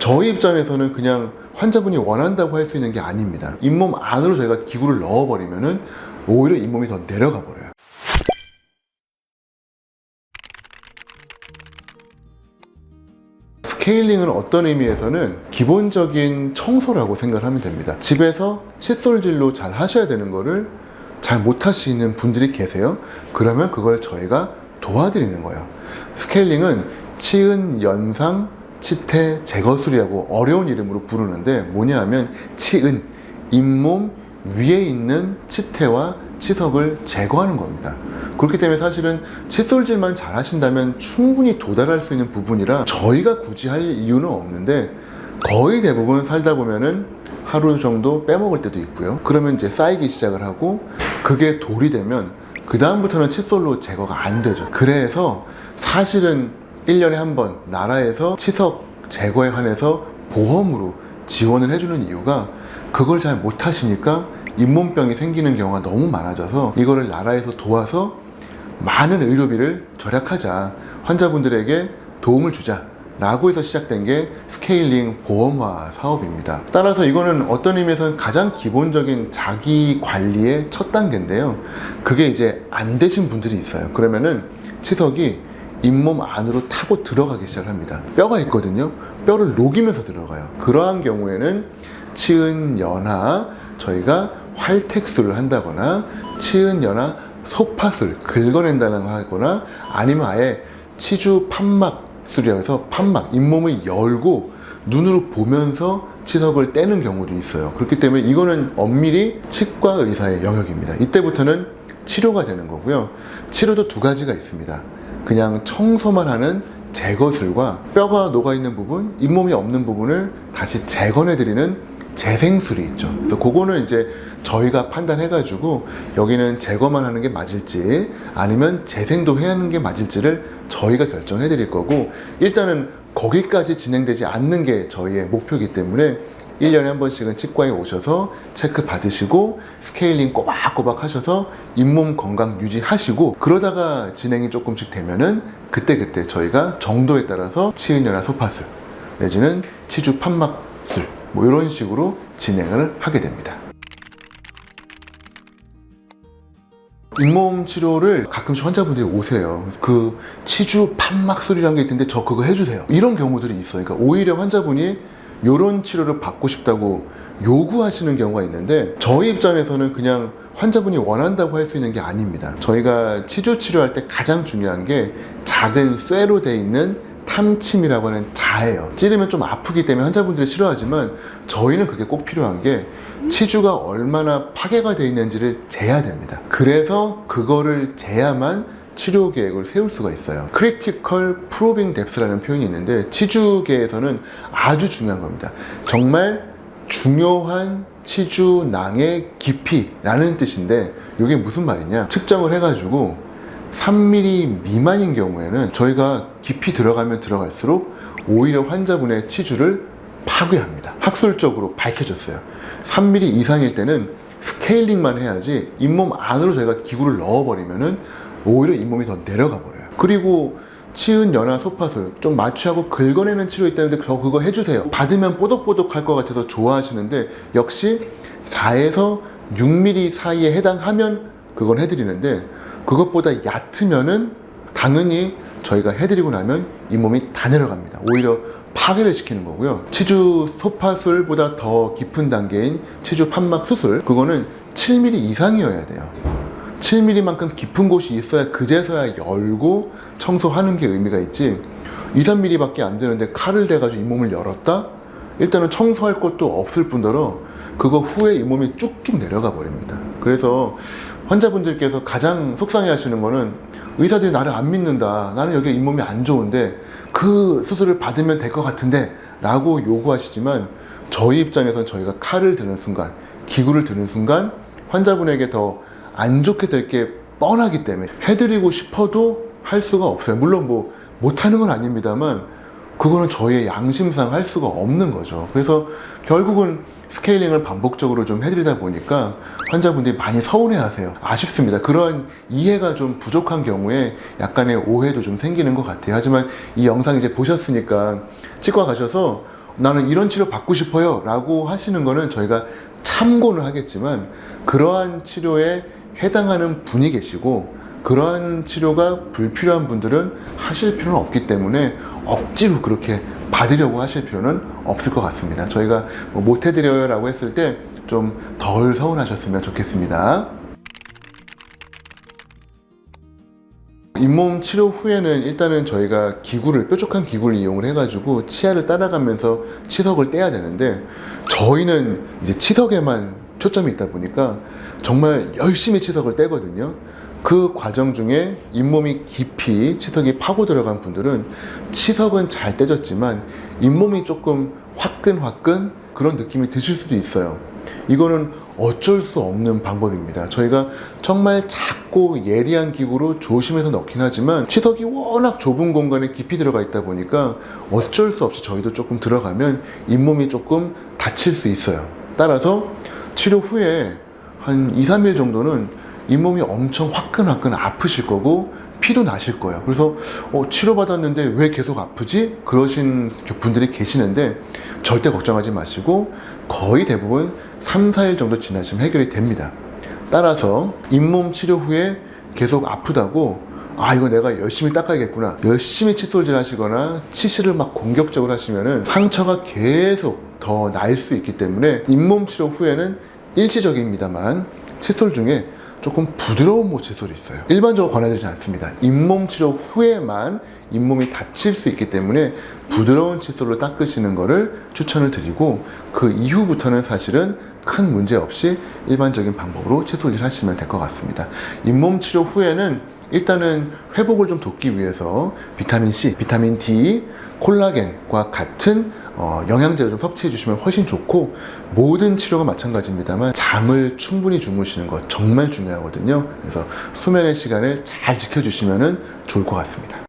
저희 입장에서는 그냥 환자분이 원한다고 할 수 있는 게 아닙니다. 잇몸 안으로 저희가 기구를 넣어버리면은 오히려 잇몸이 더 내려가 버려요. 스케일링은 어떤 의미에서는 기본적인 청소라고 생각을 하면 됩니다. 집에서 칫솔질로 잘 하셔야 되는 거를 잘 못 하시는 분들이 계세요. 그러면 그걸 저희가 도와드리는 거예요. 스케일링은 치은, 연상, 치태, 제거술이라고 어려운 이름으로 부르는데 뭐냐 하면 치은, 잇몸 위에 있는 치태와 치석을 제거하는 겁니다. 그렇기 때문에 사실은 칫솔질만 잘 하신다면 충분히 도달할 수 있는 부분이라 저희가 굳이 할 이유는 없는데, 거의 대부분 살다 보면은 하루 정도 빼먹을 때도 있고요. 그러면 이제 쌓이기 시작을 하고 그게 돌이 되면 그 다음부터는 칫솔로 제거가 안 되죠. 그래서 사실은 1년에 한 번 나라에서 치석 제거에 한해서 보험으로 지원을 해주는 이유가 그걸 잘 못하시니까 잇몸병이 생기는 경우가 너무 많아져서 이거를 나라에서 도와서 많은 의료비를 절약하자, 환자분들에게 도움을 주자 라고 해서 시작된 게 스케일링 보험화 사업입니다. 따라서 이거는 어떤 의미에서는 가장 기본적인 자기 관리의 첫 단계인데요. 그게 이제 안 되신 분들이 있어요. 그러면은 치석이 잇몸 안으로 타고 들어가기 시작합니다. 뼈가 있거든요. 뼈를 녹이면서 들어가요. 그러한 경우에는 치은 연화, 저희가 활택술을 한다거나 치은 연화 소파술, 긁어낸다는 거 하거나 아니면 아예 치주 판막술이라고 해서 판막, 잇몸을 열고 눈으로 보면서 치석을 떼는 경우도 있어요. 그렇기 때문에 이거는 엄밀히 치과 의사의 영역입니다. 이때부터는 치료가 되는 거고요. 치료도 두 가지가 있습니다. 그냥 청소만 하는 제거술과 뼈가 녹아있는 부분, 잇몸이 없는 부분을 다시 재건해드리는 재생술이 있죠. 그래서 그거는 이제 저희가 판단해가지고 여기는 제거만 하는 게 맞을지 아니면 재생도 해야 하는 게 맞을지를 저희가 결정해 드릴 거고, 일단은 거기까지 진행되지 않는 게 저희의 목표이기 때문에 1년에 한 번씩은 치과에 오셔서 체크 받으시고 스케일링 꼬박꼬박 하셔서 잇몸 건강 유지하시고, 그러다가 진행이 조금씩 되면은 그때그때 저희가 정도에 따라서 치은연화 소파술 내지는 치주 판막술 뭐 이런 식으로 진행을 하게 됩니다. 잇몸 치료를 가끔씩 환자분들이 오세요. 그 치주 판막술이라는 게 있는데 저 그거 해주세요, 이런 경우들이 있어요. 그러니까 오히려 환자분이 이런 치료를 받고 싶다고 요구하시는 경우가 있는데, 저희 입장에서는 그냥 환자분이 원한다고 할 수 있는 게 아닙니다. 저희가 치주 치료할 때 가장 중요한 게 작은 쇠로 돼 있는 탐침이라고 하는 자예요. 찌르면 좀 아프기 때문에 환자분들이 싫어하지만 저희는 그게 꼭 필요한 게 치주가 얼마나 파괴가 되어 있는지를 재야 됩니다. 그래서 그거를 재야만 치료 계획을 세울 수가 있어요. 크리티컬 프로빙 뎁스라는 표현이 있는데 치주계에서는 아주 중요한 겁니다. 정말 중요한 치주낭의 깊이라는 뜻인데, 이게 무슨 말이냐, 측정을 해가지고 3mm 미만인 경우에는 저희가 깊이 들어가면 들어갈수록 오히려 환자분의 치주를 파괴합니다. 학술적으로 밝혀졌어요. 3mm 이상일 때는 스케일링만 해야지 잇몸 안으로 저희가 기구를 넣어버리면은 오히려 잇몸이 더 내려가 버려요. 그리고 치은 연화 소파술 좀 마취하고 긁어내는 치료 있다는데 저 그거 해주세요. 받으면 뽀득뽀득할 것 같아서 좋아하시는데 역시 4에서 6mm 사이에 해당하면 그건 해드리는데, 그것보다 얕으면은 당연히 저희가 해드리고 나면 잇몸이 다 내려갑니다. 오히려 파괴를 시키는 거고요. 치주 소파술보다 더 깊은 단계인 치주 판막 수술, 그거는 7mm 이상이어야 돼요. 7mm만큼 깊은 곳이 있어야 그제서야 열고 청소하는 게 의미가 있지, 2, 3mm 밖에 안 되는데 칼을 대가지고 잇몸을 열었다? 일단은 청소할 것도 없을 뿐더러 그거 후에 잇몸이 쭉쭉 내려가 버립니다. 그래서 환자분들께서 가장 속상해 하시는 거는 의사들이 나를 안 믿는다, 나는 여기 잇몸이 안 좋은데 그 수술을 받으면 될 것 같은데 라고 요구하시지만, 저희 입장에서는 저희가 칼을 드는 순간, 기구를 드는 순간 환자분에게 더 안 좋게 될 게 뻔하기 때문에 해드리고 싶어도 할 수가 없어요. 물론 뭐 못하는 건 아닙니다만 그거는 저희의 양심상 할 수가 없는 거죠. 그래서 결국은 스케일링을 반복적으로 좀 해드리다 보니까 환자분들이 많이 서운해 하세요. 아쉽습니다. 그런 이해가 좀 부족한 경우에 약간의 오해도 좀 생기는 것 같아요. 하지만 이 영상 이제 보셨으니까 치과 가셔서 나는 이런 치료 받고 싶어요 라고 하시는 거는 저희가 참고는 하겠지만 그러한 치료에 해당하는 분이 계시고 그러한 치료가 불필요한 분들은 하실 필요는 없기 때문에 억지로 그렇게 받으려고 하실 필요는 없을 것 같습니다. 저희가 뭐 못 해드려요 라고 했을 때 좀 덜 서운하셨으면 좋겠습니다. 잇몸 치료 후에는 일단은 저희가 뾰족한 기구를 이용을 해가지고 치아를 따라가면서 치석을 떼야 되는데 저희는 이제 치석에만 초점이 있다 보니까 정말 열심히 치석을 떼거든요. 그 과정 중에 잇몸이 깊이 치석이 파고 들어간 분들은 치석은 잘 떼졌지만 잇몸이 조금 화끈화끈 그런 느낌이 드실 수도 있어요. 이거는 어쩔 수 없는 방법입니다. 저희가 정말 작고 예리한 기구로 조심해서 넣긴 하지만 치석이 워낙 좁은 공간에 깊이 들어가 있다 보니까 어쩔 수 없이 저희도 조금 들어가면 잇몸이 조금 다칠 수 있어요. 따라서 치료 후에 한 2, 3일 정도는 잇몸이 엄청 화끈화끈 아프실 거고 피도 나실 거예요. 그래서 치료받았는데 왜 계속 아프지? 그러신 분들이 계시는데 절대 걱정하지 마시고 거의 대부분 3, 4일 정도 지나시면 해결이 됩니다. 따라서 잇몸 치료 후에 계속 아프다고 이거 내가 열심히 닦아야겠구나, 열심히 칫솔질 하시거나 치실을 막 공격적으로 하시면은 상처가 계속 더 날 수 있기 때문에 잇몸 치료 후에는 일시적입니다만 칫솔 중에 조금 부드러운 모칫솔이 있어요. 일반적으로 권해드리지 않습니다. 잇몸 치료 후에만 잇몸이 다칠 수 있기 때문에 부드러운 칫솔로 닦으시는 거를 추천을 드리고 그 이후부터는 사실은 큰 문제 없이 일반적인 방법으로 칫솔질 하시면 될 것 같습니다. 잇몸 치료 후에는 일단은 회복을 좀 돕기 위해서 비타민C, 비타민 D, 콜라겐과 같은 영양제를 좀 섭취해 주시면 훨씬 좋고 모든 치료가 마찬가지입니다만 잠을 충분히 주무시는 것 정말 중요하거든요. 그래서 수면의 시간을 잘 지켜주시면 좋을 것 같습니다.